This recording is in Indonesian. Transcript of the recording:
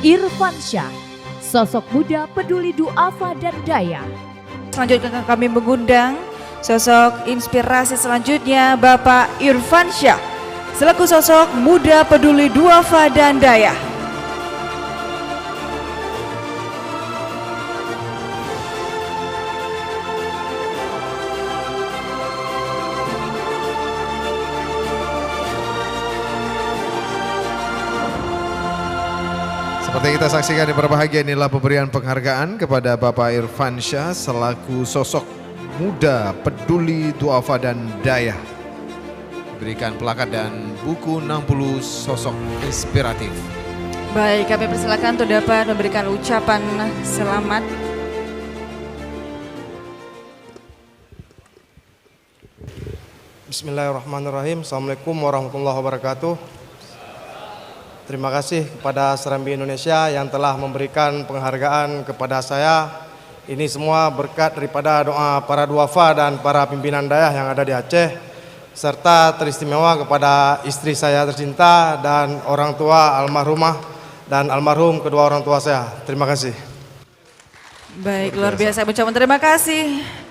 Irfansyah, sosok muda peduli duafa dan daya. Selanjutnya kami mengundang sosok inspirasi selanjutnya Bapak Irfansyah selaku sosok muda peduli duafa dan daya. Seperti kita saksikan di berbahagia, inilah pemberian penghargaan kepada Bapak Irfansyah selaku sosok muda peduli duafa dan daya. Berikan plakat dan buku 60 sosok inspiratif. Baik, kami persilakan untuk dapat memberikan ucapan selamat. Bismillahirrahmanirrahim. Assalamualaikum warahmatullahi wabarakatuh. Terima kasih kepada Serambi Indonesia yang telah memberikan penghargaan kepada saya. Ini semua berkat daripada doa para duafa dan para pimpinan daya yang ada di Aceh, serta teristimewa kepada istri saya tercinta dan orang tua almarhumah dan almarhum kedua orang tua saya. Terima kasih. Baik, luar biasa ucapan terima kasih.